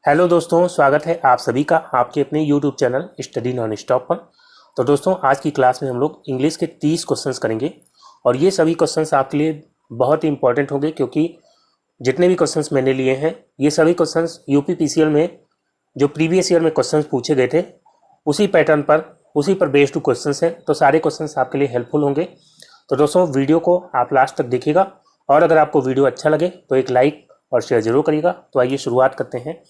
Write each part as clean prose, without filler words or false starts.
Hello दोस्तों, स्वागत है आप सभी का आपके अपने YouTube channel study non stop पर। तो दोस्तों, आज की क्लास में हम लोग इंग्लिश के 30 क्वेश्चंस करेंगे और ये सभी क्वेश्चंस आपके लिए बहुत ही इंपॉर्टेंट होंगे, क्योंकि जितने भी क्वेश्चंस मैंने लिए हैं ये सभी क्वेश्चंस यूपी पीसीएल में जो प्रीवियस ईयर में क्वेश्चंस पूछे गए थे उसी पैटर्न पर, उसी पर बेस्ड क्वेश्चंस हैं। तो सारे क्वेश्चंस आपके लिए हेल्पफुल होंगे। तो दोस्तों, वीडियो को आप लास्ट तक देखिएगा और अगर आपको वीडियो अच्छा लगे तो एक लाइक और शेयर जरूर करिएगा। तो आइए शुरुआत करते हैं।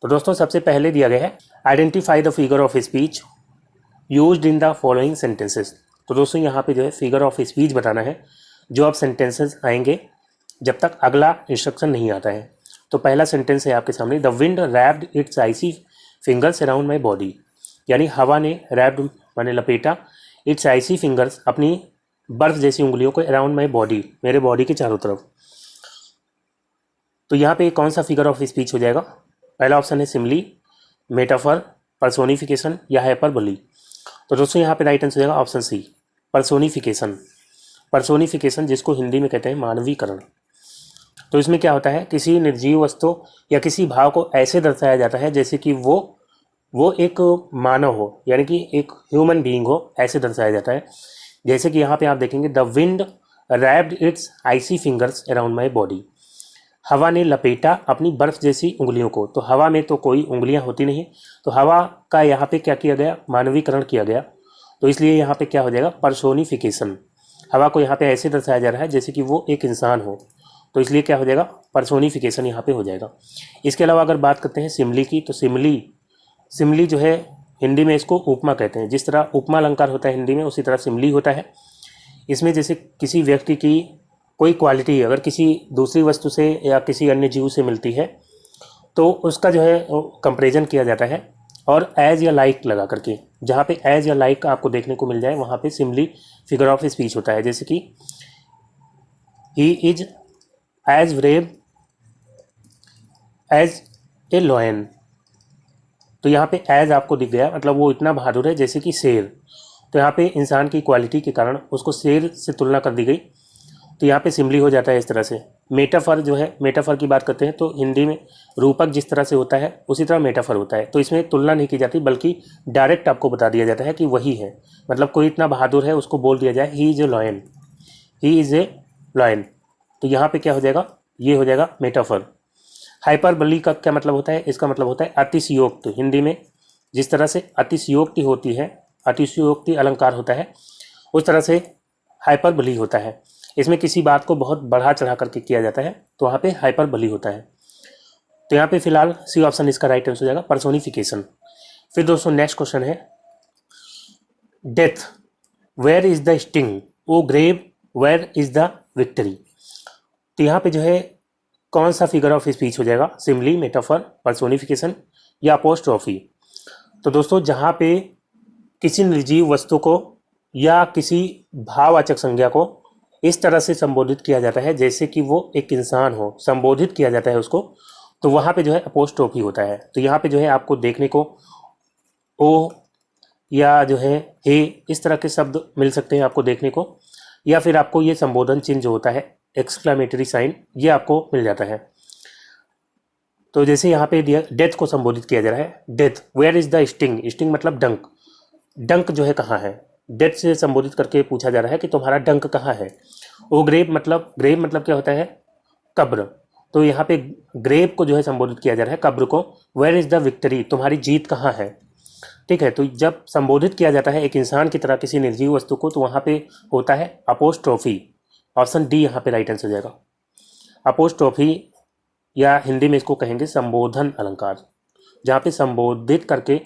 तो दोस्तों, सबसे पहले दिया गया है identify the figure of speech used in the following sentences. तो दोस्तों, यहाँ पे जो है फिगर ऑफ स्पीच बताना है जो अब सेंटेंसेस आएंगे जब तक अगला इंस्ट्रक्शन नहीं आता है। तो पहला सेंटेंस है आपके सामने, the wind wrapped its icy fingers around my body. यानी हवा ने रैप्ड माने लपेटा, इट्स आइसी फिंगर्स अपनी बर्फ जैसी उंगलियों को अराउंड माई बॉडी मेरे बॉडी के चारों तरफ। तो यहाँ पे कौन सा फिगर ऑफ स्पीच हो जाएगा? पहला ऑप्शन है सिमली, मेटाफर, पर्सोनिफिकेशन या हाइपरबोली। तो दोस्तों, यहाँ पे राइट आंसर हो जाएगा ऑप्शन सी, पर्सोनिफिकेशन। पर्सोनिफिकेशन जिसको हिंदी में कहते हैं मानवीकरण। तो इसमें क्या होता है, किसी निर्जीव वस्तु या किसी भाव को ऐसे दर्शाया जाता है जैसे कि वो एक मानव हो, यानी कि एक ह्यूमन बीइंग हो, ऐसे दर्शाया जाता है। जैसे कि यहाँ पे आप देखेंगे, the wind wrapped its icy fingers around my body. हवा ने लपेटा अपनी बर्फ जैसी उंगलियों को। तो हवा में तो कोई उंगलियां होती नहीं, तो हवा का यहाँ पे क्या किया गया, मानवीकरण किया गया। तो इसलिए यहाँ पे क्या हो जाएगा, पर्सोनिफिकेशन। हवा को यहाँ पे ऐसे दर्शाया जा रहा है जैसे कि वो एक इंसान हो, तो इसलिए क्या हो जाएगा, पर्सोनिफिकेशन यहाँ पे हो जाएगा। इसके अलावा अगर बात करते हैं सिमली की, तो सिमली जो है हिंदी में इसको उपमा कहते हैं। जिस तरह उपमा अलंकार होता है हिंदी में, उसी तरह सिमली होता है। इसमें जैसे किसी व्यक्ति की कोई क्वालिटी अगर किसी दूसरी वस्तु से या किसी अन्य जीव से मिलती है तो उसका जो है कंपैरिजन किया जाता है, और एज या लाइक लगा करके, जहाँ पे एज या लाइक आपको देखने को मिल जाए वहाँ पे सिमली फिगर ऑफ स्पीच होता है। जैसे कि he is as brave as a lion. तो यहाँ पे एज आपको दिख गया, मतलब वो इतना बहादुर है जैसे कि शेर। तो यहाँ पे इंसान की क्वालिटी के कारण उसको शेर से तुलना कर दी गई, तो यहाँ पे सिमली हो जाता है इस तरह से। मेटाफर जो है, मेटाफर की बात करते हैं तो हिंदी में रूपक जिस तरह से होता है उसी तरह मेटाफर होता है। तो इसमें तुलना नहीं की जाती, बल्कि डायरेक्ट आपको बता दिया जाता है कि वही है। मतलब कोई इतना बहादुर है उसको बोल दिया जाए he is a lion, he is a lion. तो यहाँ पे क्या हो जाएगा, ये हो जाएगा मेटाफर। हाइपरबली का क्या मतलब होता है? इसका मतलब होता है अतिशयोक्ति। हिंदी में जिस तरह से अतिशयोक्ति होती है, अतिशयोक्ति अलंकार होता है, उस तरह से हाइपरबली होता है। इसमें किसी बात को बहुत बढ़ा चढ़ा करके किया जाता है, तो वहाँ पे हाइपरबली होता है। तो यहाँ पे फिलहाल सी ऑप्शन इसका राइट आंसर हो जाएगा, पर्सोनिफिकेशन। फिर दोस्तों नेक्स्ट क्वेश्चन है, death where is the sting, O grave where is the victory. तो यहाँ पे जो है कौन सा फिगर ऑफ स्पीच हो जाएगा, सिमली, मेटाफर, पर्सोनिफिकेशन या अपोस्ट्रोफी। तो दोस्तों, जहाँ पे किसी निर्जीव वस्तु को या किसी भाववाचक संज्ञा को इस तरह से संबोधित किया जाता है जैसे कि वो एक इंसान हो, संबोधित किया जाता है उसको, तो वहाँ पे जो है अपोस्ट्रोफी होता है। तो यहाँ पे जो है आपको देखने को ओ या जो है हे, इस तरह के शब्द मिल सकते हैं आपको देखने को, या फिर आपको ये संबोधन चिन्ह जो होता है एक्सक्लेमेटरी साइन, ये आपको मिल जाता है। तो जैसे यहाँ पे दिया, डेथ को संबोधित किया जा रहा है, death where is the sting, sting मतलब डंक, डंक जो है कहाँ है, डेथ से संबोधित करके पूछा जा रहा है कि तुम्हारा डंक कहाँ है। ओ ग्रेव मतलब क्या होता है, कब्र। तो यहाँ पे ग्रेव को जो है संबोधित किया जा रहा है, कब्र को। वेयर इज द विक्ट्री, तुम्हारी जीत कहाँ है। ठीक है, तो जब संबोधित किया जाता है एक इंसान की तरह किसी निर्जीव वस्तु को, तो वहाँ पे होता है अपोस्ट्रोफी। ऑप्शन डी यहाँ पे राइट आंसर हो जाएगा, अपोस्ट्रोफी, या हिंदी में इसको कहेंगे संबोधन अलंकार। जहाँ पे संबोधित करके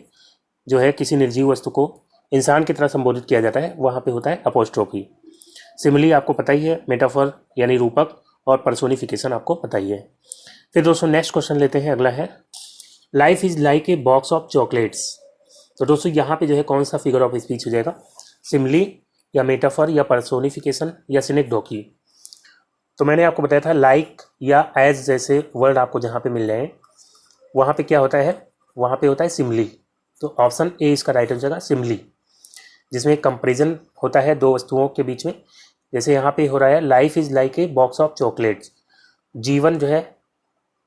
जो है किसी निर्जीव वस्तु को इंसान की तरह संबोधित किया जाता है, वहाँ पे होता है अपोस्ट्रोफी। सिमिली आपको पता ही है, मेटाफर यानी रूपक, और पर्सोनिफिकेशन आपको पता ही है। फिर दोस्तों नेक्स्ट क्वेश्चन लेते हैं, अगला है, life is like a box of chocolates. तो दोस्तों, यहाँ पे जो है कौन सा फिगर ऑफ स्पीच हो जाएगा, सिमिली या मेटाफर या पर्सोनिफिकेशन या सिनेक्डोकी। तो मैंने आपको बताया था लाइक या एज जैसे वर्ड आपको जहाँ पे मिल जाए वहाँ पे क्या होता है, वहाँ पे होता है सिमिली। तो ऑप्शन ए इसका राइट आंसर होगा, सिमिली, जिसमें कंपैरिजन होता है दो वस्तुओं के बीच में। जैसे यहाँ पे हो रहा है, life is like a box of chocolates, जीवन जो है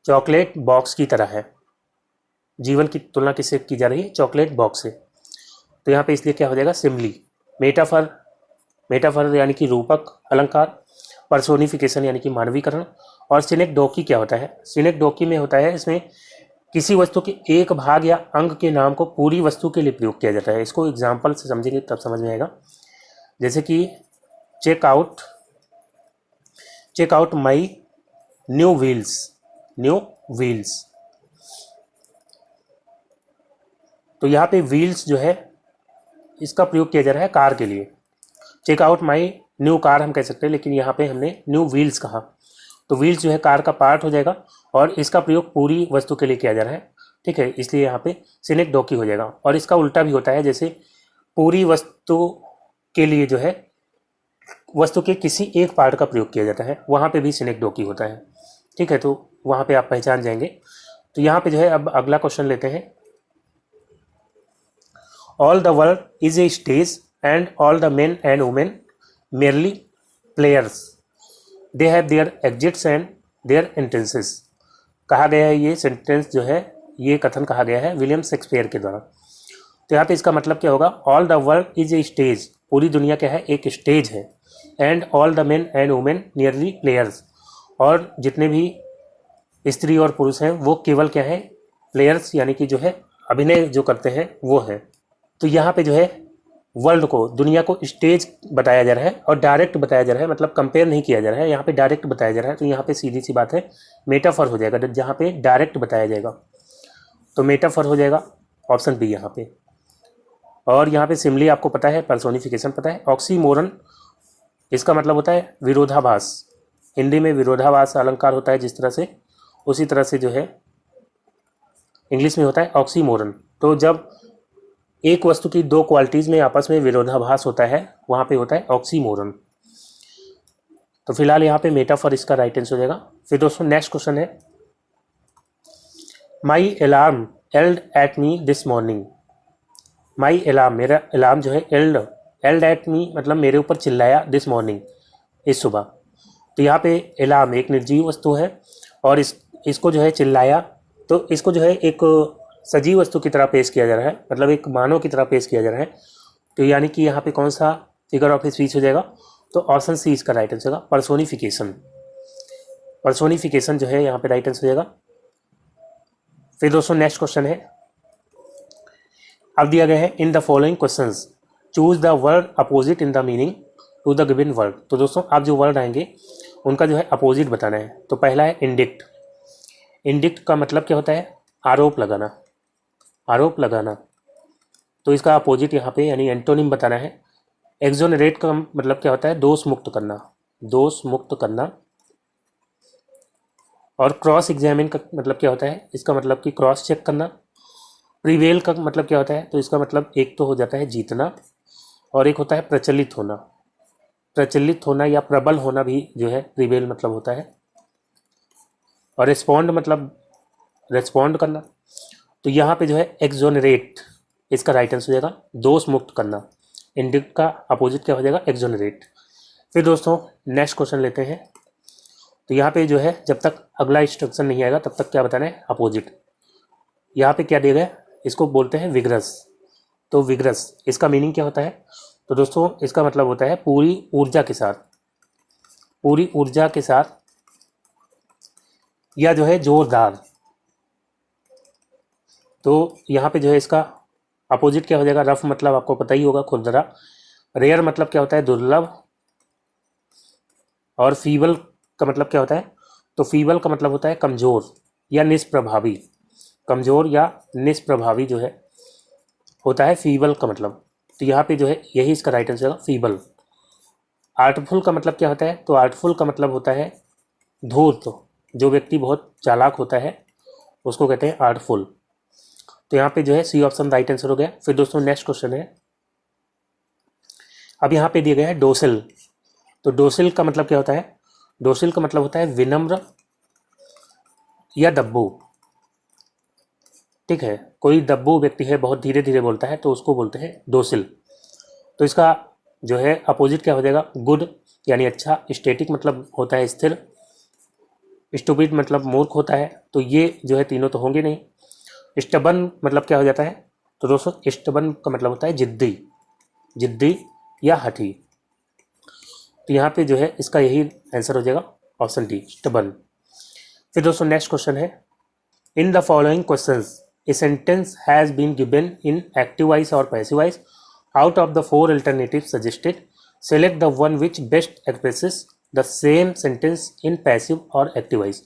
चॉकलेट बॉक्स की तरह है। जीवन की तुलना किससे की जा रही है? चॉकलेट बॉक्स से। तो यहाँ पे इसलिए क्या हो जाएगा? सिमिली। मेटाफर, मेटाफर यानी कि रूपक अलंकार, पर्सोनिफिकेशन यानी कि मानवीकरण, और सिनेक्डोकी क्या होता है? सिनेक्डोकी में होता है, इसमें किसी वस्तु के एक भाग या अंग के नाम को पूरी वस्तु के लिए प्रयोग किया जाता है। इसको एग्जाम्पल से समझेंगे तब समझ में आएगा। जैसे कि check out my new wheels, new wheels. तो यहाँ पे व्हील्स जो है इसका प्रयोग किया जा रहा है कार के लिए। Check out my new car हम कह सकते हैं, लेकिन यहाँ पे हमने न्यू व्हील्स कहा, तो व्हील्स जो है कार का पार्ट हो जाएगा और इसका प्रयोग पूरी वस्तु के लिए किया जा रहा है। ठीक है, इसलिए यहाँ पे सिनेक्डोकी हो जाएगा। और इसका उल्टा भी होता है, जैसे पूरी वस्तु के लिए जो है वस्तु के किसी एक पार्ट का प्रयोग किया जाता है, वहाँ पे भी सिनेक्डोकी होता है। ठीक है, तो वहाँ पे आप पहचान जाएंगे। तो यहाँ पे जो है अब अगला क्वेश्चन लेते हैं। All the world is a stage and all the men and women merely players, they have their exits and their entrances. कहा गया है, ये सेंटेंस जो है, ये कथन कहा गया है विलियम शेक्सपियर के द्वारा। तो यहाँ पे इसका मतलब क्या होगा? All the world is a stage, पूरी दुनिया क्या है? एक स्टेज है। And all the men and women nearly players, और जितने भी स्त्री और पुरुष हैं वो केवल क्या है? प्लेयर्स, यानी कि जो है अभिनय जो करते हैं वो है। तो यहाँ पे जो है वर्ल्ड को, दुनिया को स्टेज बताया जा रहा है और डायरेक्ट बताया जा रहा है, मतलब कंपेयर नहीं किया जा रहा है, यहाँ पे डायरेक्ट बताया जा रहा है। तो यहाँ पे सीधी सी बात है, मेटाफर हो जाएगा जहाँ पे डायरेक्ट बताया जाएगा, तो मेटाफर हो जाएगा ऑप्शन बी यहाँ पे। और यहाँ पे सिमिली आपको पता है, पर्सोनिफिकेशन पता है। ऑक्सीमोरन, इसका मतलब होता है विरोधाभास। हिंदी में विरोधाभास अलंकार होता है जिस तरह से, उसी तरह से जो है इंग्लिश में होता है ऑक्सीमोरन। तो जब एक वस्तु की दो क्वालिटीज़ में आपस में विरोधाभास होता है, वहाँ पे होता है ऑक्सीमोरन। तो फिलहाल यहाँ पे मेटाफर इसका राइट आंसर हो जाएगा। फिर दोस्तों नेक्स्ट क्वेश्चन है, my alarm yelled at me this morning. My alarm, मेरा अलार्म जो है, एल्ड एट मी मतलब मेरे ऊपर चिल्लाया, दिस मॉर्निंग, इस सुबह। तो यहाँ पे अलार्म एक निर्जीव वस्तु है और इसको जो है चिल्लाया, तो इसको जो है एक सजीव वस्तु की तरह पेश किया जा रहा है, मतलब एक मानव की तरह पेश किया जा रहा है। तो यानी कि यहाँ पे कौन सा फिगर ऑफ स्पीच हो जाएगा? तो ऑप्शन सी इसका राइट आंसर होगा, पर्सोनिफिकेशन। पर्सोनिफिकेशन जो है यहाँ पे राइट आंसर हो जाएगा। फिर दोस्तों नेक्स्ट क्वेश्चन है, अब दिया गया है, in the following questions choose the word opposite in the meaning to the given word. तो दोस्तों आप जो वर्ड आएंगे उनका जो है अपोजिट बताना है। तो पहला है इंडिक्ट। इंडिक्ट का मतलब क्या होता है? आरोप लगाना, आरोप लगाना। तो इसका अपोजिट यहाँ पे यानी एंटोनिम बताना है। एक्सोनरेट का मतलब क्या होता है? दोष मुक्त करना, दोष मुक्त करना। और क्रॉस एग्जामिन का मतलब क्या होता है? इसका मतलब कि क्रॉस चेक करना। प्रिवेल का मतलब क्या होता है? तो इसका मतलब एक तो हो जाता है जीतना, और एक होता है प्रचलित होना। प्रचलित होना या प्रबल होना भी जो है प्रिवेल मतलब होता है। और रिस्पॉन्ड मतलब रिस्पॉन्ड करना। तो यहाँ पे जो है एक्सोनरेट, इसका राइट आंसर हो जाएगा दोष मुक्त करना। इंडिक्ट का अपोजिट क्या हो जाएगा? एक्सोनरेट। फिर दोस्तों नेक्स्ट क्वेश्चन लेते हैं। तो यहाँ पे जो है जब तक अगला इंस्ट्रक्शन नहीं आएगा तब तक क्या बताना है? अपोजिट। यहाँ पे क्या दिया गया? इसको बोलते हैं विग्रस। तो विग्रस इसका मीनिंग क्या होता है? तो दोस्तों इसका मतलब होता है पूरी ऊर्जा के साथ, पूरी ऊर्जा के साथ, या जो है जोरदार। तो यहाँ पे जो है इसका अपोजिट क्या हो जाएगा? रफ मतलब आपको पता ही होगा, खुरदरा। रेयर मतलब क्या होता है? दुर्लभ। और फीबल का मतलब क्या होता है? तो फीबल का मतलब होता है कमज़ोर या निष्प्रभावी। कमज़ोर या निष्प्रभावी जो है होता है फीबल का मतलब। तो यहाँ पे जो है यही इसका राइट आंसर है, फीबल। आर्टफुल का मतलब क्या होता है? तो आर्टफुल का मतलब होता है धूर्त। जो व्यक्ति बहुत चालाक होता है उसको कहते हैं आर्टफुल। तो यहाँ पे जो है सी ऑप्शन राइट आंसर हो गया। फिर दोस्तों नेक्स्ट क्वेश्चन है, अब यहाँ पे दिया गया है डोसिल। तो डोसिल का मतलब क्या होता है? डोसिल का मतलब होता है विनम्र या दब्बू। ठीक है, कोई दब्बू व्यक्ति है, बहुत धीरे धीरे बोलता है, तो उसको बोलते हैं डोसिल। तो इसका जो है अपोजिट क्या हो जाएगा? गुड यानी अच्छा। स्टैटिक मतलब होता है स्थिर। स्टूपिड मतलब मूर्ख होता है। तो ये जो है तीनों तो होंगे नहीं। स्टबन मतलब क्या हो जाता है? तो दोस्तों स्टबन का मतलब होता है जिद्दी, जिद्दी या हठी। तो यहाँ पे जो है इसका यही आंसर हो जाएगा ऑप्शन डी, स्टबन। फिर दोस्तों नेक्स्ट क्वेश्चन है, in the following questions a sentence has been given in active voice और passive voice, out of the 4 alternative suggested select the one which best expresses the same sentence in passive और active voice.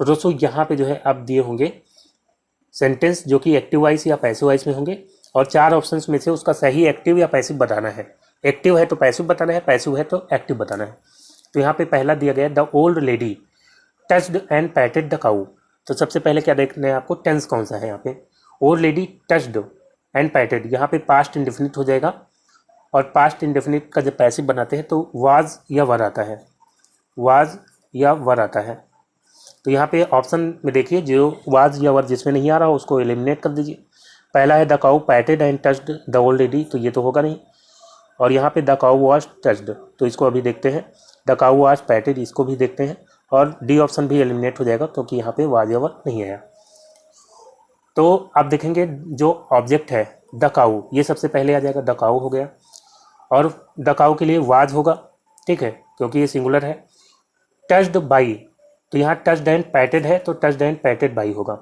तो दोस्तों यहाँ पे जो है अब दिए होंगे सेंटेंस जो कि एक्टिव वॉइस या पैसिव वॉइस में होंगे, और 4 ऑप्शंस में से उसका सही एक्टिव या पैसिव बताना है। एक्टिव है तो पैसिव बताना है, पैसिव है तो एक्टिव बताना है। तो यहाँ पे पहला दिया गया the old lady touched and patted the cow. तो सबसे पहले क्या देखना है आपको, टेंस कौन सा है यहाँ पे। ओल्ड लेडी टच्ड एंड पैटेड, यहाँ पे पास्ट इंडेफिनिट हो जाएगा, और पास्ट इंडेफिनिट का जब पैसिव बनाते हैं तो वाज या वर आता है, वाज या वर आता है। तो यहाँ पे ऑप्शन में देखिए जो वाज या वर जिसमें नहीं आ रहा उसको एलिमिनेट कर दीजिए। पहला है the cow पैटेड and touched the old lady, तो ये तो होगा नहीं। और यहाँ पे द काऊ वाज टच्ड, तो इसको अभी देखते हैं। द काऊ वाज पैटेड, इसको भी देखते हैं। और डी ऑप्शन भी एलिमिनेट हो जाएगा क्योंकि यहाँ पे वाज या वर नहीं आया। तो आप देखेंगे जो ऑब्जेक्ट है द काऊ, ये सबसे पहले आ जाएगा, द काऊ हो गया। और द काऊ के लिए वाज होगा, ठीक है, क्योंकि ये सिंगुलर है। टच्ड बाई, तो यहाँ टच्ड एंड पैटेड है तो टच्ड एंड पैटेड बाई होगा।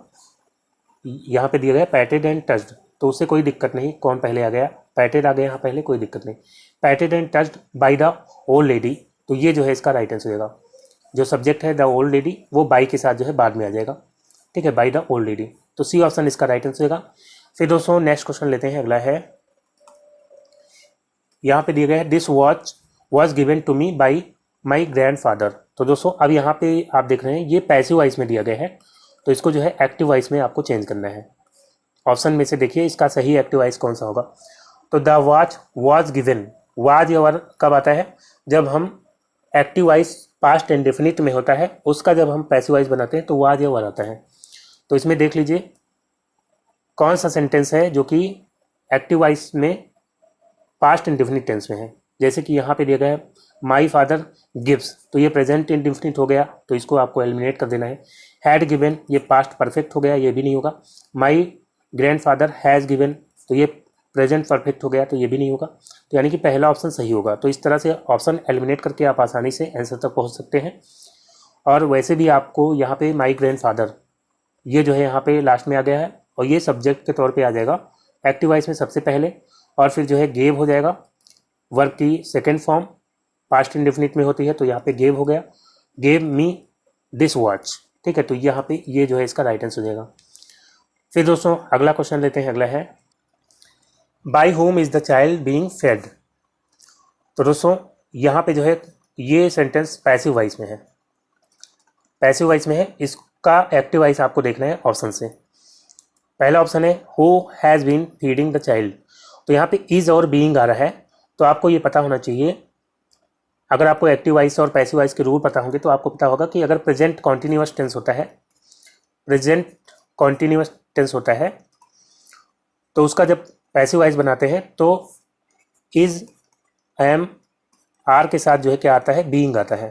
यहाँ पे दिया गया पैटेड एंड टच्ड, तो उससे कोई दिक्कत नहीं। कौन पहले आ गया? पैटेड आ गया यहाँ पहले, कोई दिक्कत नहीं। पैटेड and touched by the old lady, तो ये जो है इसका राइट आंसर होगा। जो सब्जेक्ट है द ओल्ड लेडी वो बाई के साथ जो है बाद में आ जाएगा, ठीक है, बाई द ओल्ड लेडी। तो सी ऑप्शन इसका राइट आंसर होगा। फिर दोस्तों नेक्स्ट क्वेश्चन लेते हैं, अगला है, यहाँ पे दिया गया है this watch was given to me by my grandfather. तो दोस्तों अब यहाँ पे आप देख रहे हैं ये पैसिव वॉइस में दिया गया है, तो इसको जो है एक्टिव वॉइस में आपको चेंज करना है। ऑप्शन में से देखिए इसका सही एक्टिव वॉइस कौन सा होगा। तो the watch was given, was या वर कब आता है? जब हम एक्टिव वॉइस पास्ट इंडेफिनिट में होता है, उसका जब हम पैसिव वॉइस बनाते हैं तो वाज या वर आता है। तो इसमें देख लीजिए कौन सा सेंटेंस है जो कि एक्टिव वॉइस में पास्ट इंडेफिनिट टेंस में है। जैसे कि यहाँ पे दिया गया है माई फादर गिव्स, तो ये प्रेजेंट इंडेफिनिट हो गया, तो इसको आपको एलिमिनेट कर देना है। हैड गिवन, ये पास्ट परफेक्ट हो गया, ये भी नहीं होगा। My grand father has given, तो ये प्रेजेंट परफेक्ट हो गया, तो ये भी नहीं होगा। तो यानी कि पहला ऑप्शन सही होगा। तो इस तरह से ऑप्शन एलिमिनेट करके आप आसानी से आंसर तक पहुँच सकते हैं। और वैसे भी आपको यहाँ पे माई ग्रैंड फादर ये जो है यहाँ पे लास्ट में आ गया है, और ये सब्जेक्ट के तौर पे आ जाएगा एक्टिव वॉइस में सबसे पहले, और फिर जो है गेव हो जाएगा, वर्ब की सेकेंड फॉर्म पास्ट इंडेफिनिट में होती है, तो यहाँ पे गेव हो गया, गेव मी दिस वॉच, ठीक है। तो यहाँ पे ये जो है इसका राइट आंसर हो जाएगा। फिर दोस्तों अगला क्वेश्चन लेते हैं, अगला है by whom is the child being fed. तो दोस्तों यहाँ पे जो है ये सेंटेंस पैसिव वॉइस में है, पैसिव वॉइस में है। इसका एक्टिव वॉइस आपको देखना है ऑप्शन से। पहला ऑप्शन है who has been feeding the child, तो यहाँ पे इज़ और बीइंग आ रहा है, तो आपको ये पता होना चाहिए। अगर आपको एक्टिव वॉइस और पैसिव वॉइस के रूल पता होंगे तो आपको पता होगा कि अगर प्रेजेंट कॉन्टिन्यूअस टेंस होता है, प्रेजेंट कॉन्टिन्यूअस टेंस होता है, तो उसका जब पैसिव वॉइस बनाते हैं तो इज एम आर के साथ जो है क्या आता है? बीइंग आता है,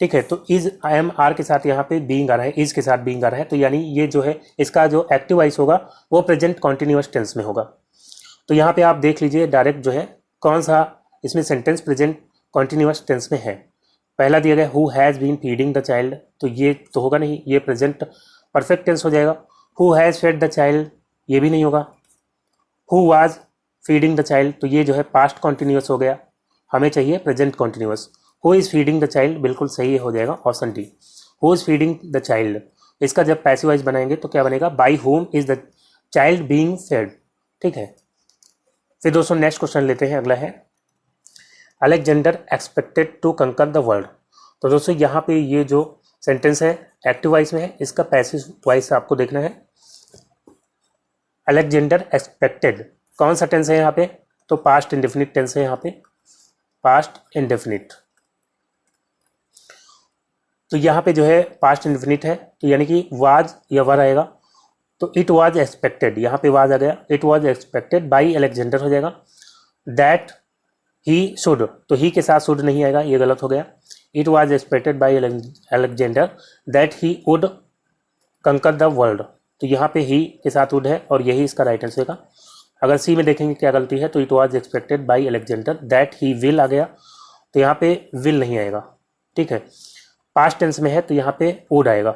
ठीक है। तो इज एम आर के साथ यहाँ पे बीइंग आ रहा है, इज के साथ बीइंग आ रहा है, तो यानी ये जो है इसका जो एक्टिव वॉइस होगा वो प्रेजेंट कॉन्टिन्यूअस टेंस में होगा। तो यहाँ पे आप देख लीजिए डायरेक्ट जो है कौन सा इसमें सेंटेंस प्रेजेंट कॉन्टिन्यूअस टेंस में है। पहला दिया गया who has been feeding the child, तो ये तो होगा नहीं, ये प्रेजेंट परफेक्ट टेंस हो जाएगा। Who has fed the child, ये भी नहीं होगा। Who was feeding the child, तो ये जो है पास्ट कॉन्टिन्यूअस हो गया, हमें चाहिए present continuous. Who is feeding the child, बिल्कुल सही हो जाएगा option D, who is feeding the child. इसका जब पैसिव वॉइस बनाएंगे तो क्या बनेगा? By home is the child being fade, ठीक है। फिर दोस्तों नेक्स्ट क्वेश्चन लेते हैं, अगला है अलेक्जेंडर एक्सपेक्टेड टू कंकर द वर्ल्ड। तो दोस्तों यहाँ पे ये जो सेंटेंस है एक्टिव वॉइस में है, इसका पैसिव वॉइस आपको देखना है। अलेक्जेंडर एक्सपेक्टेड कौन सा टेंस है यहाँ पे? तो पास्ट इंडेफिनिट टेंस है यहाँ पे, पास्ट इंडेफिनिट। तो यहाँ पे जो है पास्ट इंडेफिनिट है, तो यानी कि वाज या वर आएगा, तो इट वाज एक्सपेक्टेड, यहाँ पे वाज आ गया, it was expected by Alexander हो जाएगा। दैट ही शुड, तो ही के साथ शुड नहीं आएगा, ये गलत हो गया। It was expected by Alexander that he would कंकर द वर्ल्ड, तो यहाँ पे ही के साथ वुड है और यही इसका राइट आंसर होगा। अगर सी में देखेंगे क्या गलती है, तो it was expected by Alexander that he will आ गया, तो यहाँ पे विल नहीं आएगा, ठीक है। पास्ट टेंस में है तो यहाँ पे वुड आएगा,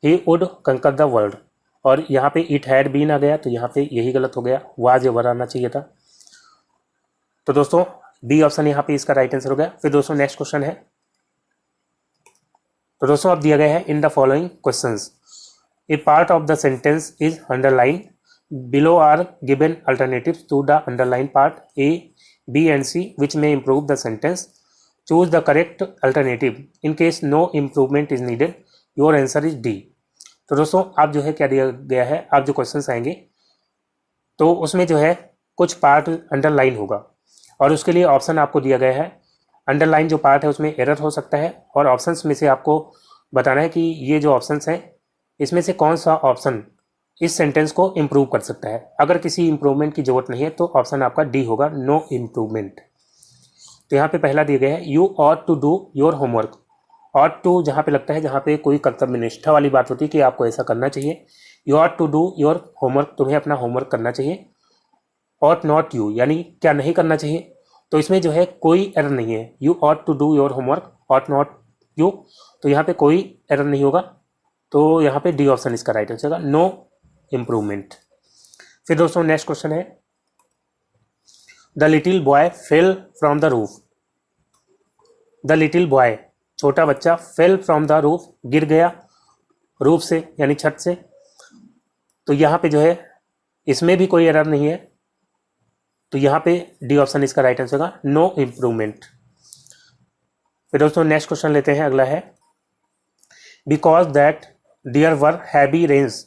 ही वुड कंकर द वर्ल्ड, और यहाँ पे इट हैड बीन आ गया, तो यहाँ पे यही गलत हो गया, वाज या वर आना चाहिए था। तो दोस्तों बी ऑप्शन यहाँ पे इसका राइट आंसर हो गया। फिर दोस्तों नेक्स्ट क्वेश्चन है, तो दोस्तों अब दिया गया है in the following questions a part of the sentence is underline, below are given alternatives to the underline part A, B and C which may improve the sentence, choose the correct alternative in case no improvement is needed, your answer is D. तो दोस्तों आप जो है क्या दिया गया है, आप जो क्वेश्चंस आएंगे तो उसमें जो है कुछ पार्ट अंडरलाइन होगा और उसके लिए ऑप्शन आपको दिया गया है। अंडरलाइन जो पार्ट है उसमें एरर हो सकता है और ऑप्शंस में से आपको बताना है कि ये जो ऑप्शंस हैं इसमें से कौन सा ऑप्शन इस सेंटेंस को इम्प्रूव कर सकता है। अगर किसी इम्प्रूवमेंट की जरूरत नहीं है तो ऑप्शन आपका डी होगा, नो इम्प्रूवमेंट। तो यहाँ पे पहला दिया गया है you ought to do your homework. Ought to जहाँ पे लगता है, जहाँ पे कोई कर्तव्य निष्ठा वाली बात होती है कि आपको ऐसा करना चाहिए। You ought to do your homework, तुम्हें अपना होमवर्क करना चाहिए। ऑट नॉट यू यानी क्या नहीं करना चाहिए, तो इसमें जो है कोई एरर नहीं है। You ought to do your homework, ought not you, तो यहाँ पे कोई एरर नहीं होगा, तो यहाँ पे डी ऑप्शन इसका राइट आंसर होगा, नो इम्प्रूवमेंट। फिर दोस्तों नेक्स्ट क्वेश्चन है the little boy fell from the roof. The little boy छोटा बच्चा फेल फ्रॉम द रूफ गिर गया रूफ से यानी छत से, तो यहाँ पे जो है इसमें भी कोई एरर नहीं है, तो यहाँ पे डी ऑप्शन इसका राइट आंसर होगा, नो इम्प्रूवमेंट। फिर दोस्तों नेक्स्ट क्वेश्चन लेते हैं, अगला है because that there were heavy rains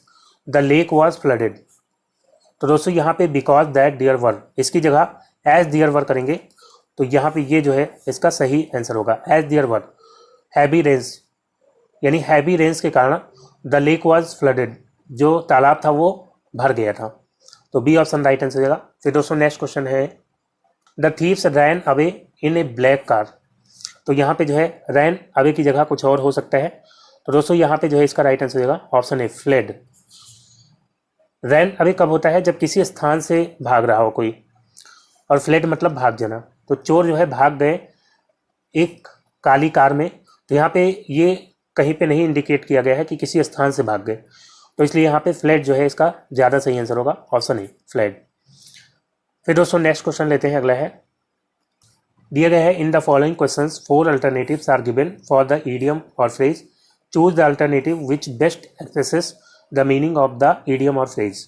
the lake was flooded. तो दोस्तों यहाँ पे बिकॉज दैट देयर वर इसकी जगह एज देयर वर करेंगे, तो यहाँ पे ये जो है इसका सही आंसर होगा, as there were heavy rains यानी हैवी रेन्स के कारण द लेक वॉज फ्लडेड, जो तालाब था वो भर गया था, तो बी ऑप्शन राइट आंसर हो जाएगा। फिर दोस्तों नेक्स्ट क्वेश्चन है the thieves ran away in A black car. तो यहाँ पे जो है रैन अवे की जगह कुछ और हो सकता है, तो दोस्तों यहाँ पे जो है इसका राइट आंसर हो जाएगा option A fled. Ran away कब होता है, जब किसी स्थान से भाग रहा हो कोई, और फ्लेड मतलब भाग जाना। तो चोर जो है भाग गए एक काली कार में, तो यहाँ पे ये कहीं पे नहीं इंडिकेट किया गया है कि किसी स्थान से भाग गए, तो इसलिए यहाँ पे फ्लैट जो है इसका ज़्यादा सही आंसर होगा, ऑप्शन ए फ्लैट। फिर दोस्तों नेक्स्ट क्वेश्चन लेते हैं, अगला है दिया गया है in the following questions 4 alternatives are given for the idiom और phrase, choose the alternative which best expresses the meaning of the idiom और फ्रेज।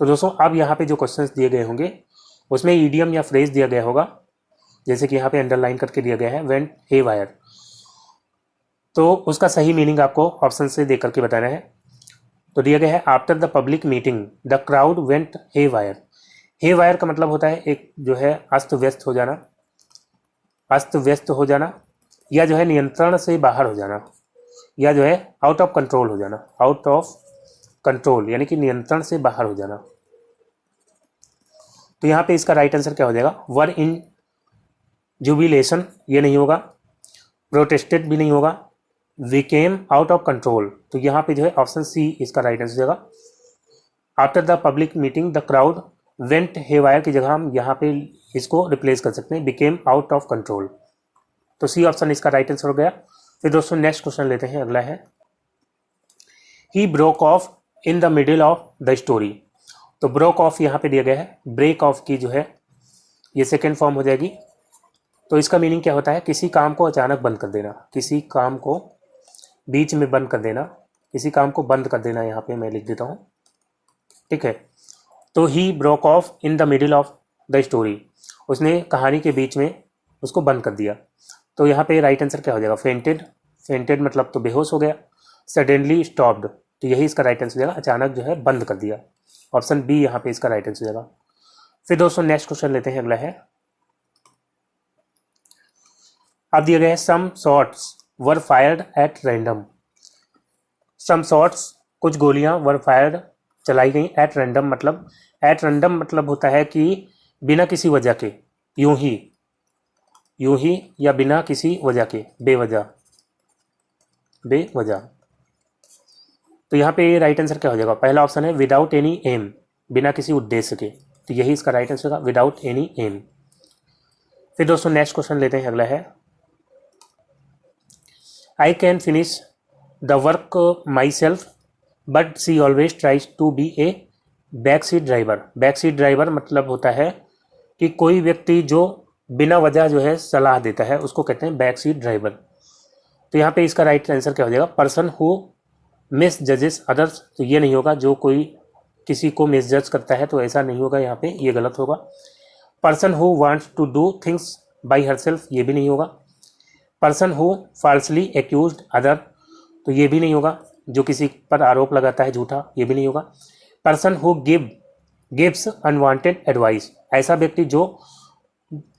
तो दोस्तों अब यहाँ पे जो क्वेश्चंस दिए गए होंगे उसमें इडियम या फ्रेज दिया गया होगा, जैसे कि यहाँ पे अंडरलाइन करके दिया गया है वेंट हे वायर, तो उसका सही मीनिंग आपको ऑप्शन से देख करके बताना है। तो दिया गया है after the public meeting the crowd went haywire. Haywire का मतलब होता है एक जो है अस्त व्यस्त हो जाना, अस्त व्यस्त हो जाना, या जो है नियंत्रण से बाहर हो जाना, या जो है आउट ऑफ कंट्रोल हो जाना, आउट ऑफ कंट्रोल यानी कि नियंत्रण से बाहर हो जाना। तो यहाँ पे इसका राइट आंसर क्या हो जाएगा, वर इन जुबिलेशन ये नहीं होगा, प्रोटेस्टेड भी नहीं होगा, विकेम आउट ऑफ कंट्रोल, तो यहाँ पे जो है ऑप्शन सी इसका राइट आंसर हो जाएगा। After the public meeting the crowd went haywire की जगह हम यहाँ पे इसको रिप्लेस कर सकते हैं बिकेम आउट ऑफ कंट्रोल, तो सी ऑप्शन इसका राइट आंसर हो गया। फिर दोस्तों नेक्स्ट क्वेश्चन लेते हैं, अगला है he broke of in the middle of the story. तो ब्रोक ऑफ यहाँ पे दिया गया है, ब्रेक ऑफ की जो है ये सेकेंड फॉर्म हो जाएगी, तो इसका मीनिंग क्या होता है, किसी काम को अचानक बंद कर देना, किसी काम को बीच में बंद कर देना, किसी काम को बंद कर देना, यहाँ पे मैं लिख देता हूँ, ठीक है। तो he broke of in the middle of the story, उसने कहानी के बीच में उसको बंद कर दिया, तो यहाँ पे राइट आंसर क्या हो जाएगा, फेंटेड, फेंटेड मतलब तो बेहोश हो गया, सडनली स्टॉप्ड, तो यही इसका राइट आंसर हो जाएगा, अचानक जो है बंद कर दिया, ऑप्शन बी यहाँ पे इसका राइट आंसर हो जाएगा। फिर दोस्तों नेक्स्ट क्वेश्चन लेते हैं, अगला है अब दिया गया है some shots were fired at random. Some shots कुछ गोलियां वर फायर्ड चलाई गई, एट रैंडम मतलब, एट रैंडम मतलब होता है कि बिना किसी वजह के, यूं ही या बिना किसी वजह के, बेवजह, बेवजह। तो यहाँ पे राइट आंसर क्या हो जाएगा, पहला ऑप्शन है विदाउट एनी एम, बिना किसी उद्देश्य के, तो यही इसका राइट आंसर होगा, विदाउट एनी एम। फिर दोस्तों नेक्स्ट क्वेश्चन लेते हैं, अगला है I can finish the work myself but she always tries to be a back seat driver. Back seat driver मतलब होता है कि कोई व्यक्ति जो बिना वजह जो है सलाह देता है उसको कहते हैं बैक सीट ड्राइवर। तो यहाँ पे इसका राइट आंसर क्या हो जाएगा, पर्सन हु मिस जजेस अदर्स, तो ये नहीं होगा, जो कोई किसी को मिस जज करता है तो ऐसा नहीं होगा, यहाँ पे ये गलत होगा। Person who wants to do things by herself, ये भी नहीं होगा। Person who falsely accused other, तो ये भी नहीं होगा, जो किसी पर आरोप लगाता है झूठा, ये भी नहीं होगा। Person who gives unwanted advice, ऐसा व्यक्ति जो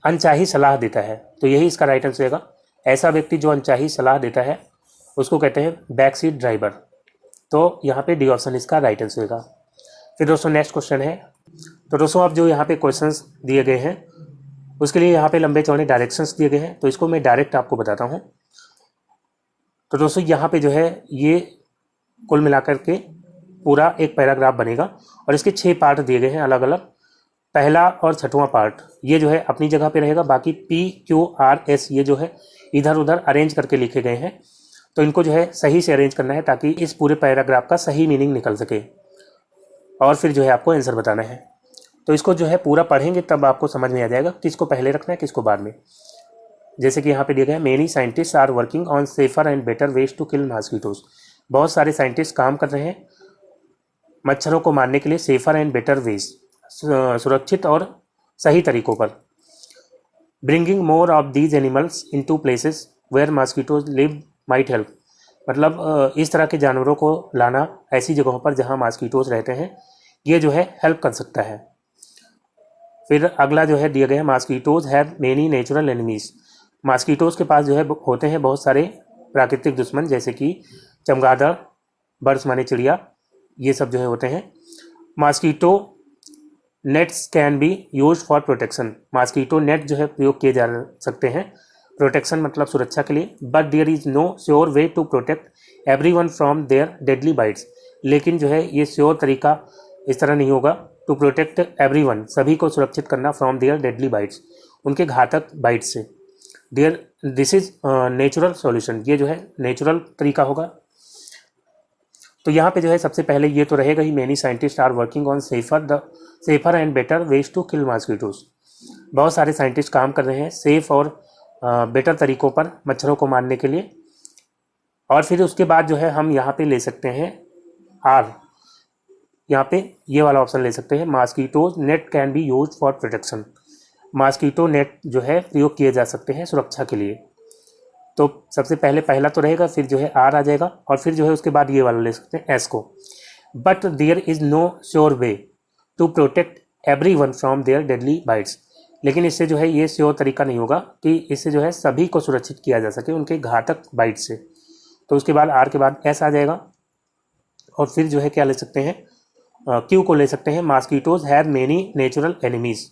अनचाही सलाह देता है, तो यही इसका राइट आंसर होगा, ऐसा व्यक्ति जो अनचाही सलाह देता है उसको कहते हैं बैक सीट ड्राइवर। तो यहाँ पे डी ऑप्शन इसका राइट आंसर होगा। फिर दोस्तों नेक्स्ट क्वेश्चन है, तो दोस्तों अब जो यहाँ पे क्वेश्चंस दिए गए हैं उसके लिए यहाँ पे लंबे चौड़े डायरेक्शंस दिए गए हैं, तो इसको मैं डायरेक्ट आपको बताता हूँ। तो दोस्तों यहाँ पे जो है ये कुल मिलाकर के पूरा एक पैराग्राफ बनेगा और इसके 6 पार्ट दिए गए हैं अलग अलग। पहला और छठवां पार्ट ये जो है अपनी जगह पे रहेगा, बाकी PQRS ये जो है इधर उधर अरेंज करके लिखे गए हैं, तो इनको जो है सही से अरेंज करना है ताकि इस पूरे पैराग्राफ का सही मीनिंग निकल सके और फिर जो है आपको आंसर बताना है। तो इसको जो है पूरा पढ़ेंगे तब आपको समझ में आ जाएगा किसको पहले रखना है किसको बाद में। जैसे कि यहाँ पे दिया गया है, many scientist are working on safer and better ways to kill mosquitoes. बहुत सारे साइंटिस्ट काम कर रहे हैं मच्छरों को मारने के लिए सेफर एंड बेटर वेज, सुरक्षित और सही तरीकों पर। Bringing more of these animals into places where mosquitoes live might help, मतलब इस तरह के जानवरों को लाना ऐसी जगहों पर जहाँ मॉस्किटोज रहते हैं, ये जो है हेल्प कर सकता है। फिर अगला जो है दिया गया है, mosquitoes have many natural enemies. Mosquitoes के पास जो है होते हैं बहुत सारे प्राकृतिक दुश्मन, जैसे कि चमगादड़, बर्ड्स माने चिड़िया, ये सब जो है होते हैं। Mosquito nets can be use for protection, mosquito net जो है प्रयोग किए जा सकते हैं प्रोटेक्शन मतलब सुरक्षा के लिए। But there is no sure way to protect everyone from their deadly bites, लेकिन जो है ये श्योर तरीका इस तरह नहीं होगा टू प्रोटेक्ट एवरीवन, सभी को सुरक्षित करना, फ्रॉम देयर डेडली बाइट्स, उनके घातक बाइट से। दिस इज नेचुरल सॉल्यूशन, ये जो है नेचुरल तरीका होगा। तो यहाँ पे जो है सबसे पहले ये तो रहेगा ही, many scientist are working on safer and better ways to kill mosquitoes. बहुत सारे साइंटिस्ट काम कर रहे हैं सेफ और बेटर तरीकों पर मच्छरों को मारने के लिए। और फिर उसके बाद जो है हम यहाँ पे ले सकते हैं आर, यहाँ पे ये वाला ऑप्शन ले सकते हैं, mosquitoes net can be use for protection, mosquito net जो है प्रयोग किए जा सकते हैं सुरक्षा के लिए। तो सबसे पहले पहला तो रहेगा, फिर जो है आर आ जाएगा और फिर जो है उसके बाद ये वाला ले सकते हैं एस को। But there is no sure way to protect everyone from their deadly bites, लेकिन इससे जो है ये श्योर तरीका नहीं होगा कि इससे जो है सभी को सुरक्षित किया जा सके उनके घातक बाइट से। तो उसके बाद आर के बाद एस आ जाएगा और फिर जो है क्या ले सकते हैं, क्यू को ले सकते हैं, mosquitoes have many natural enemies.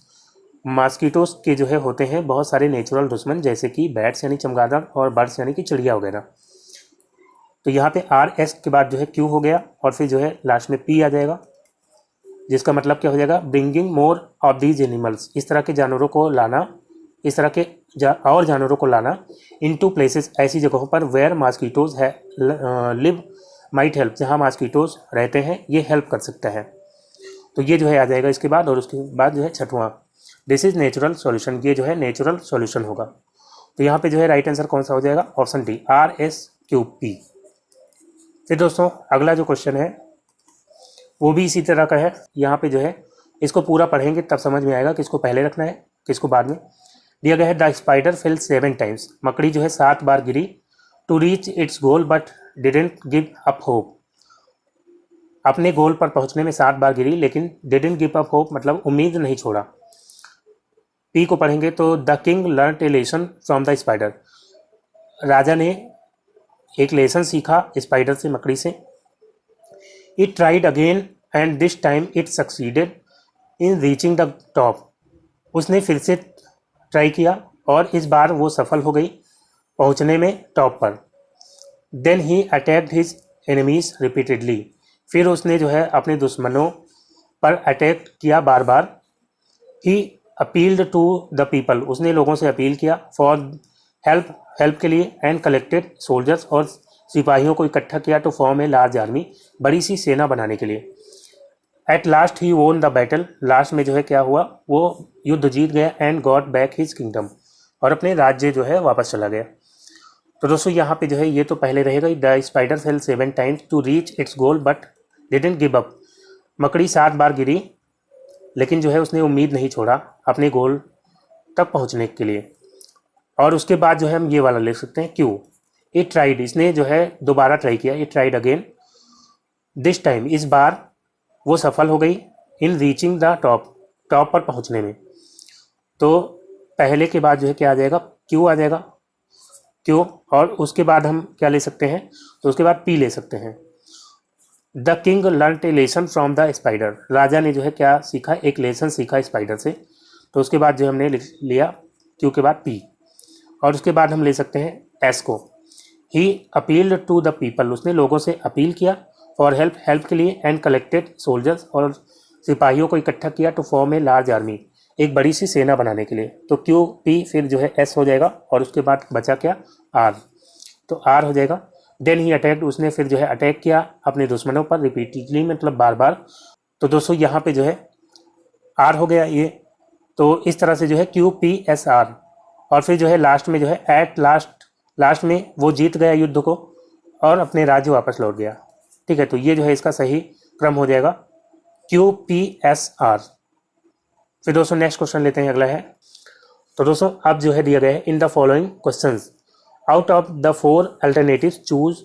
Mosquitoes के जो है होते हैं बहुत सारे नेचुरल दुश्मन, जैसे कि बैट्स यानी चमगादड़ और बर्ड्स यानी कि चिड़िया वगैरह। तो यहाँ पे आर एस के बाद जो है क्यू हो गया और फिर जो है लास्ट में पी आ जाएगा, जिसका मतलब क्या हो जाएगा, bringing more of these animals, इस तरह के जानवरों को लाना, इस तरह के और जानवरों को लाना, इनटू प्लेसेस ऐसी जगहों पर वेयर मॉस्किटोज है लिव माइट हेल्प, जहाँ मॉस्किटोज रहते हैं ये हेल्प कर सकता है। तो ये जो है आ जाएगा इसके बाद, और उसके बाद जो है छठवां, दिस इज नेचुरल सॉल्यूशन, ये जो है नेचुरल सॉल्यूशन होगा। तो यहाँ पे जो है राइट आंसर कौन सा हो जाएगा, ऑप्शन डी, RSQP। फिर दोस्तों अगला जो क्वेश्चन है वो भी इसी तरह का है। यहाँ पे जो है इसको पूरा पढ़ेंगे तब समझ में आएगा किसको पहले रखना है किसको बाद में। दिया गया है, द स्पाइडर फेल 7 टाइम्स, मकड़ी जो है 7 बार गिरी, to reach its goal but didn't give up hope, अपने गोल पर पहुंचने में 7 बार गिरी लेकिन डिडेंट गिव अप होप मतलब उम्मीद नहीं छोड़ा। पी को पढ़ेंगे तो the king learn a lesson from the spider, राजा ने एक लेसन सीखा स्पाइडर से, मकड़ी से। It tried again and this time it succeeded in reaching the top, उसने फिर से ट्राई किया और इस बार वो सफल हो गई पहुंचने में टॉप पर। Then he attacked his enemies repeatedly, फिर उसने जो है अपने दुश्मनों पर अटैक किया बार बार। ही अपील्ड टू द पीपल, उसने लोगों से अपील किया। फॉर हेल्प के लिए। एंड कलेक्टेड सोल्जर्स, और सिपाहियों को इकट्ठा किया। To form a large army, बड़ी सी सेना बनाने के लिए। At last he won the battle, last में जो है क्या हुआ, वो युद्ध जीत गया। And got back his kingdom, और अपने राज्य जो है वापस चला गया। तो दोस्तों यहाँ पे जो है ये तो पहले रहेगा। The spider fail 7 times to reach its goal but didn't give up, मकड़ी 7 बार गिरी लेकिन जो है उसने उम्मीद नहीं छोड़ा अपने गोल तक पहुँचने के लिए। और उसके बाद जो है हम ये वाला ले सकते हैं क्यों। इट ट्राइड, इसने जो है दोबारा ट्राई किया। It tried again this time, इस बार वो सफल हो गई। इन रीचिंग द टॉप, टॉप पर पहुंचने में। तो पहले के बाद जो है क्या आ जाएगा, क्यों आ जाएगा, क्यों। और उसके बाद हम क्या ले सकते हैं, तो उसके बाद पी ले सकते हैं। The king learn a lesson from the spider, राजा ने जो है क्या सीखा, एक लेसन सीखा स्पाइडर से। तो उसके बाद जो हमने लिया क्यों के बाद पी। और उसके बाद हम ले सकते हैं एस को। ही अपील्ड टू द पीपल, उसने लोगों से अपील किया। फॉर हेल्प के लिए। एंड कलेक्टेड सोल्जर्स, और सिपाहियों को इकट्ठा किया। To form a large army, एक बड़ी सी सेना बनाने के लिए। तो क्यू पी फिर जो है एस हो जाएगा। और उसके बाद बचा क्या, आर, तो आर हो जाएगा। देन ही अटैक्ड, उसने फिर जो है अटैक किया अपने दुश्मनों पर रिपीटेडली, मतलब बार बार। तो दोस्तों यहाँ पे जो है आर हो गया ये। तो इस तरह से जो है क्यू पी एस आर। और फिर जो है लास्ट में जो है एट लास्ट में वो जीत गया युद्ध को और अपने राज्य वापस लौट गया। ठीक है, तो ये जो है इसका सही क्रम हो जाएगा क्यू पी एस आर। फिर दोस्तों नेक्स्ट क्वेश्चन लेते हैं, अगला है। तो दोस्तों अब जो है दिया गया है, in the following questions out of the 4 alternatives choose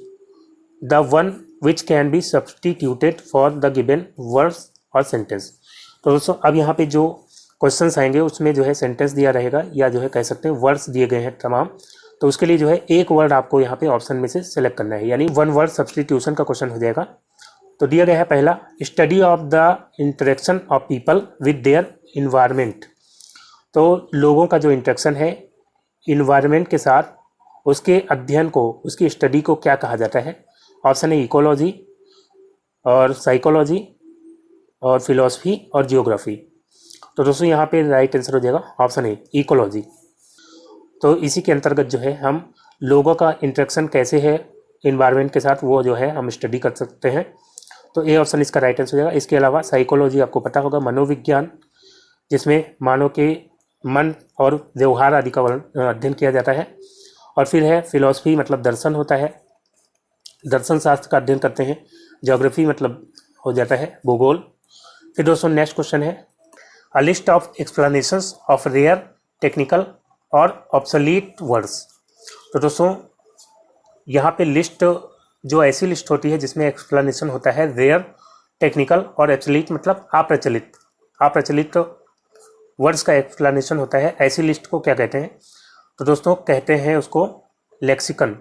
the one which can be substituted for the given words और सेंटेंस। तो दोस्तों अब यहाँ पे जो क्वेश्चंस आएंगे उसमें जो है सेंटेंस दिया रहेगा, या जो है कह सकते हैं वर्ड्स दिए गए हैं तमाम। तो उसके लिए जो है एक वर्ड आपको यहाँ पे ऑप्शन में से सेलेक्ट करना है, यानी 1 वर्ड सब्सटीट्यूशन का क्वेश्चन हो जाएगा। तो दिया गया है पहला, study of the interaction of people with their environment. तो लोगों का जो इंटरेक्शन है इन्वायरमेंट के साथ, उसके अध्ययन को, उसकी स्टडी को क्या कहा जाता है। ऑप्शन है इकोलॉजी और साइकोलॉजी और फिलॉसफी और जियोग्राफी। तो दोस्तों यहाँ पे राइट आंसर हो जाएगा ऑप्शन है इकोलॉजी। तो इसी के अंतर्गत जो है हम लोगों का इंटरेक्शन कैसे है इन्वायरमेंट के साथ, वो जो है हम स्टडी कर सकते हैं। तो ए ऑप्शन इसका राइट आंसर हो जाएगा। इसके अलावा साइकोलॉजी आपको पता होगा, मनोविज्ञान, जिसमें मानव के मन और व्यवहार आदि का अध्ययन किया जाता है। और फिर है फिलॉसफी, मतलब दर्शन होता है, दर्शन शास्त्र का अध्ययन करते हैं। ज्योग्राफी मतलब हो जाता है भूगोल। फिर दोस्तों नेक्स्ट क्वेश्चन है, a list of explanations of rare technical और ऑब्सोलीट वर्ड्स। तो दोस्तों यहाँ पे लिस्ट, जो ऐसी लिस्ट होती है जिसमें एक्सप्लेनेशन होता है रेयर, टेक्निकल और ऑब्सोलीट मतलब अप्रचलित वर्ड्स का एक्सप्लेनेशन होता है, ऐसी लिस्ट को क्या कहते हैं। तो दोस्तों कहते हैं उसको लेक्सिकन।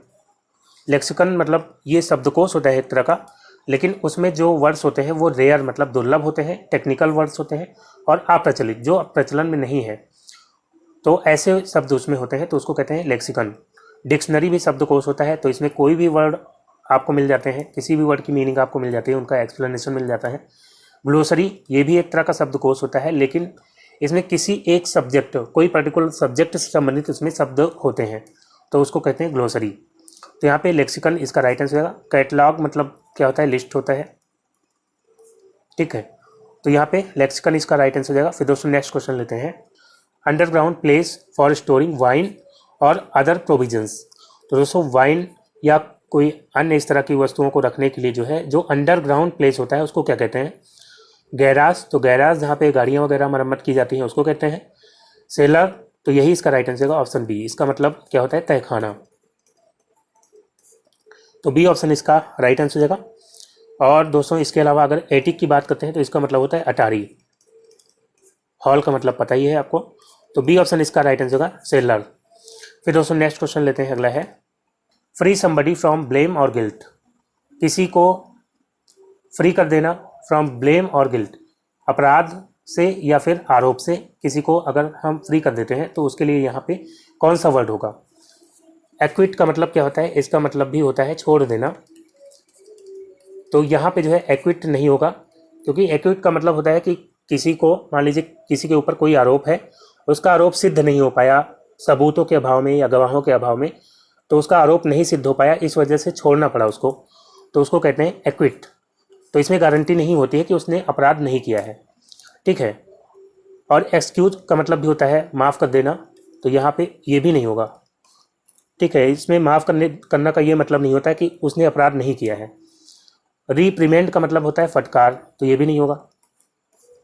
लेक्सिकन मतलब ये शब्दकोश होता है एक तरह का, लेकिन उसमें जो वर्ड्स होते हैं वो रेयर मतलब दुर्लभ होते हैं, टेक्निकल वर्ड्स होते हैं, और अप्रचलित जो प्रचलन में नहीं है, तो ऐसे शब्द उसमें होते हैं, तो उसको कहते हैं लेक्सिकन। डिक्शनरी भी शब्दकोश होता है, तो इसमें कोई भी वर्ड आपको मिल जाते हैं, किसी भी वर्ड की मीनिंग आपको मिल जाती है, उनका एक्सप्लेनेशन मिल जाता है। ग्लोसरी ये भी एक तरह का शब्दकोश होता है, लेकिन इसमें किसी एक सब्जेक्ट, कोई पर्टिकुलर सब्जेक्ट से संबंधित उसमें शब्द होते हैं, तो उसको कहते हैं ग्लोसरी। तो यहाँ पे लेक्सिकन इसका राइट आंसर होगा। कैटलॉग मतलब क्या होता है, लिस्ट होता है। ठीक है, तो यहाँ पे लेक्सिकन इसका राइट आंसर हो जाएगा। फिर दोस्तों नेक्स्ट क्वेश्चन लेते हैं, underground place for storing wine और अदर प्रोविजंस। तो दोस्तों वाइन या कोई अन्य इस तरह की वस्तुओं को रखने के लिए जो है, जो अंडरग्राउंड प्लेस होता है उसको क्या कहते हैं, गैराज। तो गैराज जहाँ पे गाड़ियाँ वगैरह मरम्मत की जाती हैं उसको कहते हैं सेलर। तो यही इसका राइट आंसर होगा ऑप्शन बी। इसका मतलब क्या होता है, तहखाना। तो बी ऑप्शन इसका राइट आंसर हो जाएगा। और दोस्तों इसके अलावा अगर एटिक की बात करते हैं तो इसका मतलब होता है अटारी। हॉल का मतलब पता ही है आपको। तो बी ऑप्शन इसका राइट आंसर होगा सेलर। फिर दोस्तों नेक्स्ट क्वेश्चन लेते हैं, अगला है, फ्री समबडी फ्रॉम ब्लेम और गिल्ट। किसी को फ्री कर देना फ्रॉम ब्लेम और गिल्ट, अपराध से या फिर आरोप से किसी को अगर हम फ्री कर देते हैं तो उसके लिए यहाँ पे कौन सा वर्ड होगा। एक्विट का मतलब क्या होता है, इसका मतलब भी होता है छोड़ देना। तो यहाँ पे जो है एक्विट नहीं होगा, क्योंकि एक्विट का मतलब होता है कि किसी को, मान लीजिए किसी के ऊपर कोई आरोप है, उसका आरोप सिद्ध नहीं हो पाया सबूतों के अभाव में या गवाहों के अभाव में, तो उसका आरोप नहीं सिद्ध हो पाया, इस वजह से छोड़ना पड़ा उसको, तो उसको कहते हैं एक्विट। तो इसमें गारंटी नहीं होती है कि उसने अपराध नहीं किया है, ठीक है। और एक्सक्यूज का मतलब भी होता है माफ़ कर देना, तो यहाँ पे ये भी नहीं होगा, ठीक है। इसमें माफ़ करना का ये मतलब नहीं होता है कि उसने अपराध नहीं किया है। रिप्रीमेंड का मतलब होता है फटकार, तो ये भी नहीं होगा।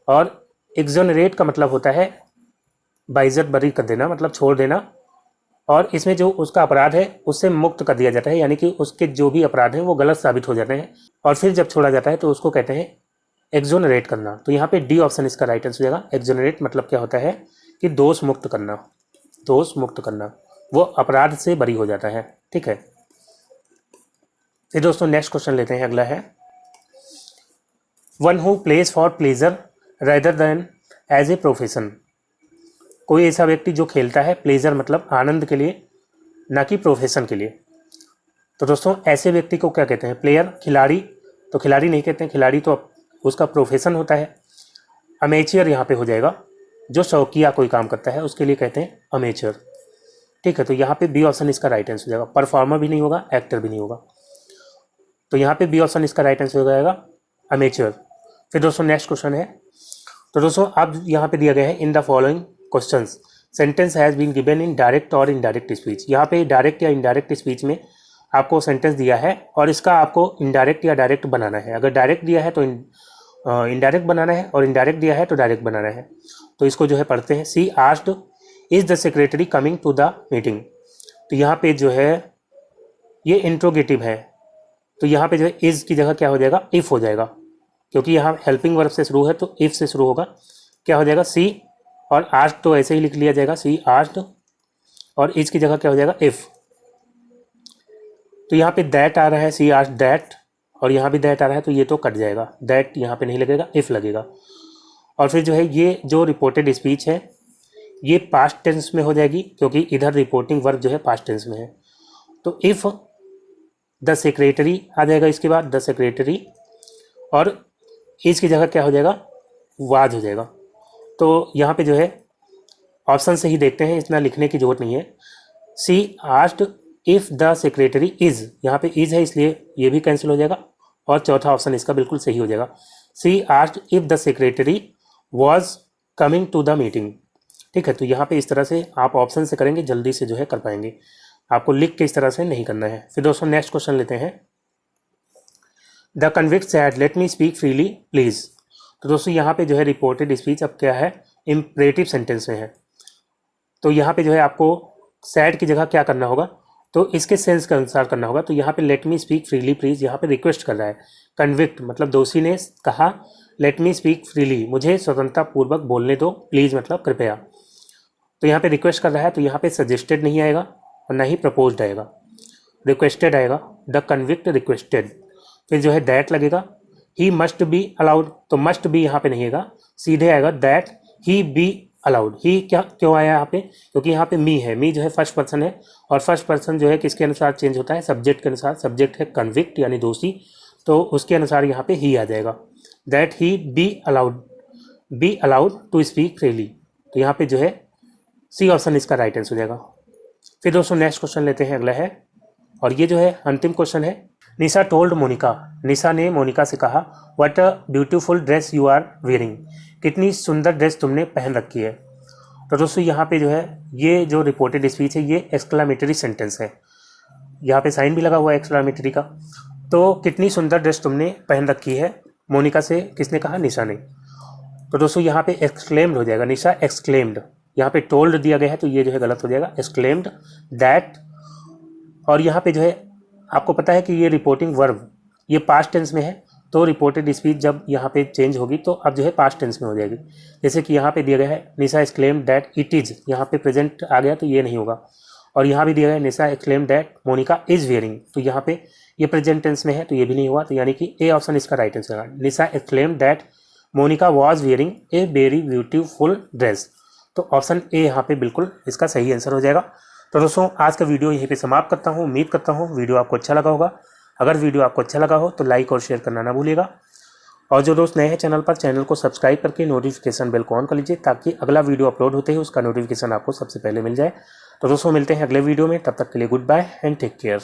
और एक्सोनरेट का मतलब होता है बाइज्जत बरी कर देना, मतलब छोड़ देना। और इसमें जो उसका अपराध है उससे मुक्त कर दिया जाता है, यानी कि उसके जो भी अपराध हैं वो गलत साबित हो जाते हैं, और फिर जब छोड़ा जाता है तो उसको कहते हैं एक्सोनरेट करना। तो यहाँ पे डी ऑप्शन इसका राइट आंसर हो जाएगा। एक्सोनरेट मतलब क्या होता है कि दोष मुक्त करना, दोष मुक्त करना, वो अपराध से बरी हो जाता है, ठीक है। फिर दोस्तों नेक्स्ट क्वेश्चन लेते हैं, अगला है one who plays for pleasure rather than as a profession. कोई ऐसा व्यक्ति जो खेलता है प्लेजर मतलब आनंद के लिए, ना कि प्रोफेशन के लिए। तो दोस्तों ऐसे व्यक्ति को क्या कहते हैं, प्लेयर, खिलाड़ी, तो खिलाड़ी नहीं कहते हैं, खिलाड़ी तो उसका प्रोफेशन होता है। अमेचर यहाँ पे हो जाएगा, जो शौकिया कोई काम करता है उसके लिए कहते हैं अमेचर, ठीक है। तो यहाँ पे बी ऑप्शन इसका राइट आंसर हो जाएगा। परफॉर्मर भी नहीं होगा, एक्टर भी नहीं होगा, तो यहाँ पे बी ऑप्शन इसका राइट आंसर हो जाएगा अमेचर। फिर दोस्तों नेक्स्ट क्वेश्चन है, तो दोस्तों अब यहाँ पे दिया गया है in the following questions sentence has been given in direct और इनडायरेक्ट स्पीच। यहाँ पे डायरेक्ट या इनडायरेक्ट स्पीच में आपको सेंटेंस दिया है और इसका आपको इनडायरेक्ट या डायरेक्ट बनाना है। अगर डायरेक्ट दिया है तो इनडायरेक्ट बनाना है, और इनडायरेक्ट दिया है तो डायरेक्ट बनाना है। तो इसको जो है पढ़ते हैं। She asked is the secretary coming to the meeting. तो यहाँ पे जो है ये इंट्रोगेटिव है, तो यहाँ पे जो है इज की जगह क्या हो जाएगा, इफ हो जाएगा, क्योंकि यहाँ हेल्पिंग वर्ब से शुरू है तो इफ से शुरू होगा। क्या हो जाएगा, सी, और आस्क्ड तो ऐसे ही लिख लिया जाएगा, सी आस्क्ड, और इज की जगह क्या हो जाएगा, इफ। तो यहाँ पे दैट आ रहा है, सी आस्क्ड दैट, और यहाँ भी दैट आ रहा है, तो ये तो कट जाएगा, दैट यहाँ पे नहीं लगेगा, इफ लगेगा। और फिर जो है ये जो रिपोर्टेड स्पीच है ये पास्ट टेंस में हो जाएगी, क्योंकि इधर रिपोर्टिंग वर्ब जो है पास्ट टेंस में है। तो इफ द सेक्रेटरी आ जाएगा इसके बाद, द सेक्रेटरी, और इज की जगह क्या हो जाएगा, वाज हो जाएगा। तो यहाँ पे जो है ऑप्शन से ही देखते हैं, इतना लिखने की जरूरत नहीं है। She asked if the secretary is, यहाँ पे इज है इसलिए ये भी कैंसिल हो जाएगा, और चौथा ऑप्शन इसका बिल्कुल सही हो जाएगा। She asked if the secretary was coming to the meeting, ठीक है। तो यहाँ पे इस तरह से आप ऑप्शन से करेंगे, जल्दी से जो है कर पाएंगे, आपको लिख के इस तरह से नहीं करना है। फिर दोस्तों नेक्स्ट क्वेश्चन लेते हैं। The convict said let me speak freely please. तो दोस्तों यहाँ पे जो है रिपोर्टेड स्पीच अब क्या है, इम्परेटिव सेंटेंस में है। तो यहाँ पे जो है आपको सैड की जगह क्या करना होगा, तो इसके सेंस के अनुसार करना होगा। तो यहाँ पे let me speak freely please, यहाँ पे रिक्वेस्ट कर रहा है। कन्विक्ट मतलब दोषी ने कहा लेट मी स्पीक फ्रीली, मुझे स्वतंत्रता पूर्वक बोलने दो, प्लीज मतलब कृपया। तो यहाँ पे रिक्वेस्ट कर रहा है, तो यहाँ पे सजेस्टेड नहीं आएगा और ना ही प्रपोज्ड आएगा, रिक्वेस्टेड आएगा। द कन्विक्ट रिक्वेस्टेड, फिर जो है दैट लगेगा। ही मस्ट बी अलाउड, तो मस्ट बी यहाँ पे नहीं आएगा, सीधे आएगा दैट ही बी अलाउड। ही क्या क्यों आया यहाँ पे, क्योंकि यहाँ पे मी है, मी जो है फर्स्ट पर्सन है, और फर्स्ट पर्सन जो है किसके अनुसार चेंज होता है, सब्जेक्ट के अनुसार। सब्जेक्ट है कन्विक्ट यानी दोषी, तो उसके अनुसार यहाँ पे ही आ जाएगा। That he be allowed to speak freely, तो यहाँ पे जो है सी ऑप्शन इसका राइट आंसर हो जाएगा। फिर दोस्तों नेक्स्ट क्वेश्चन लेते हैं, अगला है, और ये जो है अंतिम क्वेश्चन है। निशा टोल्ड मोनिका, निशा ने मोनिका से कहा what a beautiful dress you are wearing, कितनी सुंदर ड्रेस तुमने पहन रखी है। तो दोस्तों यहाँ पे जो है ये जो रिपोर्टेड स्पीच है ये एक्सक्लामेटरी सेंटेंस है, यहाँ पे साइन भी लगा हुआ है एक्सक्लामेटरी का। तो कितनी सुंदर ड्रेस तुमने पहन रखी है, मोनिका से किसने कहा, निशा ने। तो दोस्तों यहाँ पे एक्सक्लेम्ड हो जाएगा, निशा एक्सक्लेम्ड। यहाँ पे टोल्ड दिया गया है तो ये जो है गलत हो जाएगा, एक्सक्लेम्ड दैट। और यहाँ पे जो है आपको पता है कि ये रिपोर्टिंग वर्ब ये पास्ट टेंस में है, तो रिपोर्टेड स्पीच जब यहाँ पे चेंज होगी तो अब जो है पास्ट टेंस में हो जाएगी। जैसे कि यहाँ पे दिया गया है Nisha exclaimed that it is, यहाँ पे प्रेजेंट आ गया तो ये नहीं होगा। और यहाँ भी दिया गया है Nisha exclaimed that Monica is wearing, तो यहाँ पे ये प्रेजेंट टेंस में है तो ये भी नहीं हुआ, तो यानी कि ए ऑप्शन इसका राइट आंसर है। Nisha exclaimed that Monica was wearing a very beautiful dress, तो ऑप्शन ए यहाँ पे बिल्कुल इसका सही आंसर हो जाएगा। तो दोस्तों आज का वीडियो यहीं पे समाप्त करता हूँ। उम्मीद करता हूँ वीडियो आपको अच्छा लगा होगा। अगर वीडियो आपको अच्छा लगा हो तो लाइक और शेयर करना ना भूलिएगा। और जो दोस्त नए हैं चैनल पर, चैनल को सब्सक्राइब करके नोटिफिकेशन बेल को ऑन कर लीजिए ताकि अगला वीडियो अपलोड होते ही उसका नोटिफिकेशन आपको सबसे पहले मिल जाए। तो दोस्तों मिलते हैं अगले वीडियो में, तब तक के लिए goodbye and take care.